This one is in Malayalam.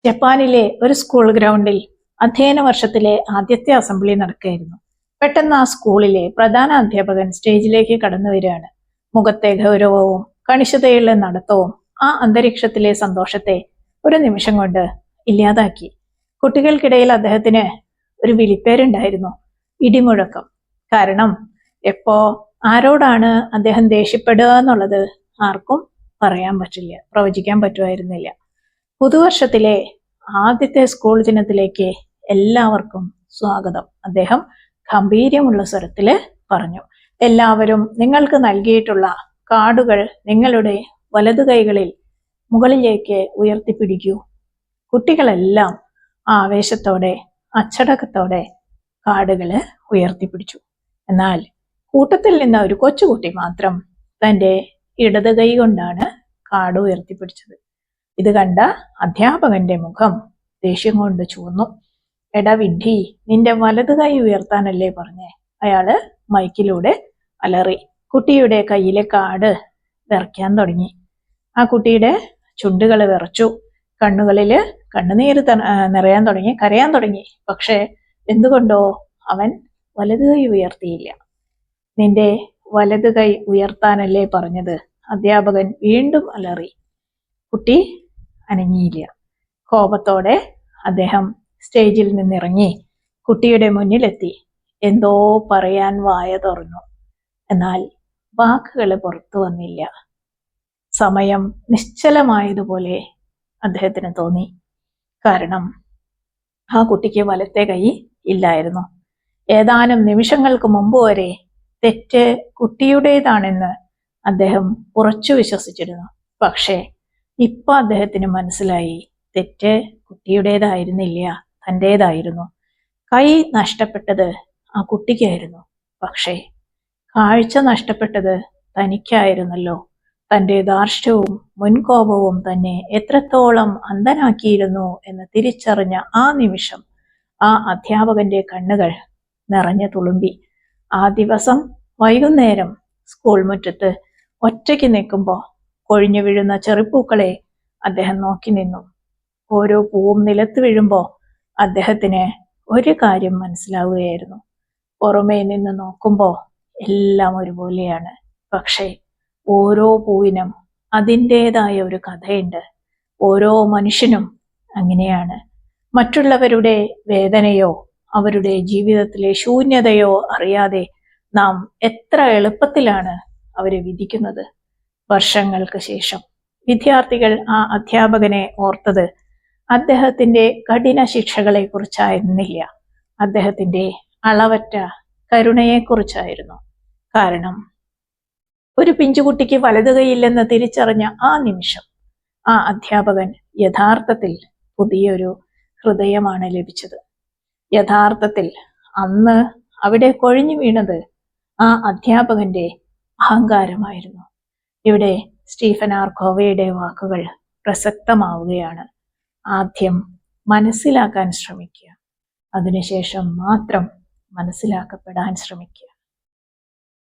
ജപ്പാനിലെ ഒരു സ്കൂൾ ഗ്രൗണ്ടിൽ അധ്യയന വർഷത്തിലെ ആദ്യത്തെ അസംബ്ലി നടക്കുകയായിരുന്നു. പെട്ടെന്ന് ആ സ്കൂളിലെ പ്രധാന അധ്യാപകൻ സ്റ്റേജിലേക്ക് കടന്നു വരികയാണ്. മുഖത്തെ ഗൗരവവും കണിശതയുള്ള നടത്തവും ആ അന്തരീക്ഷത്തിലെ സന്തോഷത്തെ ഒരു നിമിഷം കൊണ്ട് ഇല്ലാതാക്കി. കുട്ടികൾക്കിടയിൽ അദ്ദേഹത്തിന് ഒരു വിളിപ്പേരുണ്ടായിരുന്നു, ഇടിമുഴക്കം. കാരണം എപ്പോ ആരോടാണ് അദ്ദേഹം ദേഷ്യപ്പെടുക എന്നുള്ളത് ആർക്കും പറയാൻ പറ്റില്ല, പ്രവചിക്കാൻ പറ്റുമായിരുന്നില്ല. പുതുവർഷത്തിലെ ആദ്യത്തെ സ്കൂൾ ദിനത്തിലേക്ക് എല്ലാവർക്കും സ്വാഗതം, അദ്ദേഹം ഗംഭീര്യമുള്ള സ്വരത്തില് പറഞ്ഞു. എല്ലാവരും നിങ്ങൾക്ക് നൽകിയിട്ടുള്ള കാർഡുകൾ നിങ്ങളുടെ വലതു കൈകളിൽ മുകളിലേക്ക് ഉയർത്തിപ്പിടിക്കൂ. കുട്ടികളെല്ലാം ആവേശത്തോടെ അച്ചടക്കത്തോടെ കാർഡുകള് ഉയർത്തിപ്പിടിച്ചു. എന്നാൽ കൂട്ടത്തിൽ നിന്ന ഒരു കൊച്ചുകുട്ടി മാത്രം തൻ്റെ ഇടത് കൈ കൊണ്ടാണ് കാർഡ് ഉയർത്തിപ്പിടിച്ചത്. ഇത് കണ്ട അധ്യാപകന്റെ മുഖം ദേഷ്യം കൊണ്ട് ചുവന്നു. എടാ വിഡ്ഢി, നിന്റെ വലത് കൈ ഉയർത്താനല്ലേ പറഞ്ഞേ? അയാള് മൈക്കിലൂടെ അലറി. കുട്ടിയുടെ കയ്യിലെ കാർഡ് വിറയ്ക്കാൻ തുടങ്ങി. ആ കുട്ടിയുടെ ചുണ്ടുകൾ വിറച്ചു, കണ്ണുകളില് കണ്ണുനീര് കരയാൻ തുടങ്ങി. പക്ഷെ എന്തുകൊണ്ടോ അവൻ വലത് കൈ ഉയർത്തിയില്ല. നിന്റെ വലത് കൈ ഉയർത്താനല്ലേ പറഞ്ഞത്? അധ്യാപകൻ വീണ്ടും അലറി. കുട്ടി അനങ്ങിയില്ല. കോപത്തോടെ അദ്ദേഹം സ്റ്റേജിൽ നിന്നിറങ്ങി കുട്ടിയുടെ മുന്നിലെത്തി. എന്തോ പറയാൻ വായ തുറന്നു, എന്നാൽ വാക്കുകൾ പുറത്തു വന്നില്ല. സമയം നിശ്ചലമായതുപോലെ അദ്ദേഹത്തിന് തോന്നി. കാരണം ആ കുട്ടിക്ക് വലത്തെ കൈ ഇല്ലായിരുന്നു. ഏതാനും നിമിഷങ്ങൾക്ക് മുമ്പ് വരെ തെറ്റ് കുട്ടിയുടേതാണെന്ന് അദ്ദേഹം ഉറച്ചു വിശ്വസിച്ചിരുന്നു. പക്ഷേ ഇപ്പൊ അദ്ദേഹത്തിന് മനസ്സിലായി, തെറ്റ് കുട്ടിയുടേതായിരുന്നില്ല, തൻ്റേതായിരുന്നു. കൈ നഷ്ടപ്പെട്ടത് ആ കുട്ടിക്കായിരുന്നു, പക്ഷേ കാഴ്ച നഷ്ടപ്പെട്ടത് തനിക്കായിരുന്നല്ലോ. തൻ്റെ ധാർഷ്ട്യവും മുൻകോപവും തന്നെ എത്രത്തോളം അന്ധനാക്കിയിരുന്നു എന്ന് തിരിച്ചറിഞ്ഞ ആ നിമിഷം ആ അധ്യാപകന്റെ കണ്ണുകൾ നിറഞ്ഞു തുളുമ്പി. ആ ദിവസം വൈകുന്നേരം സ്കൂൾ മുറ്റത്ത് ഒറ്റയ്ക്ക് നിൽക്കുമ്പോൾ കൊഴിഞ്ഞു വീഴുന്ന ചെറുപ്പൂക്കളെ അദ്ദേഹം നോക്കി നിന്നു. ഓരോ പൂവും നിലത്ത് വീഴുമ്പോൾ അദ്ദേഹത്തിന് ഒരു കാര്യം മനസ്സിലാവുകയായിരുന്നു. പുറമേ നിന്ന് നോക്കുമ്പോൾ എല്ലാം ഒരുപോലെയാണ്, പക്ഷേ ഓരോ പൂവിനും അതിൻ്റെതായ ഒരു കഥയുണ്ട്. ഓരോ മനുഷ്യനും അങ്ങനെയാണ്. മറ്റുള്ളവരുടെ വേദനയോ അവരുടെ ജീവിതത്തിലെ ശൂന്യതയോ അറിയാതെ നാം എത്ര എളുപ്പത്തിലാണ് അവരെ വിധിക്കുന്നത്. വർഷങ്ങൾക്ക് ശേഷം വിദ്യാർത്ഥികൾ ആ അധ്യാപകനെ ഓർത്തത് അദ്ദേഹത്തിന്റെ കഠിന ശിക്ഷകളെ കുറിച്ചായിരുന്നില്ല, അദ്ദേഹത്തിന്റെ അളവറ്റ കരുണയെക്കുറിച്ചായിരുന്നു. കാരണം ഒരു പിഞ്ചുകുട്ടിക്ക് വലതു കൈയില്ലെന്ന് തിരിച്ചറിഞ്ഞ ആ നിമിഷം ആ അധ്യാപകൻ യഥാർത്ഥത്തിൽ പുതിയൊരു ഹൃദയമാണ് ലഭിച്ചത്. യഥാർത്ഥത്തിൽ അന്ന് അവിടെ കൊഴിഞ്ഞു വീണത് ആ അധ്യാപകന്റെ അഹങ്കാരമായിരുന്നു. ഇവിടെ സ്റ്റീഫൻ ആർ കോവയുടെ വാക്കുകൾ പ്രസക്തമാവുകയാണ്. ആദ്യം മനസ്സിലാക്കാൻ ശ്രമിക്കുക, അതിനുശേഷം മാത്രം മനസ്സിലാക്കപ്പെടാൻ ശ്രമിക്കുക.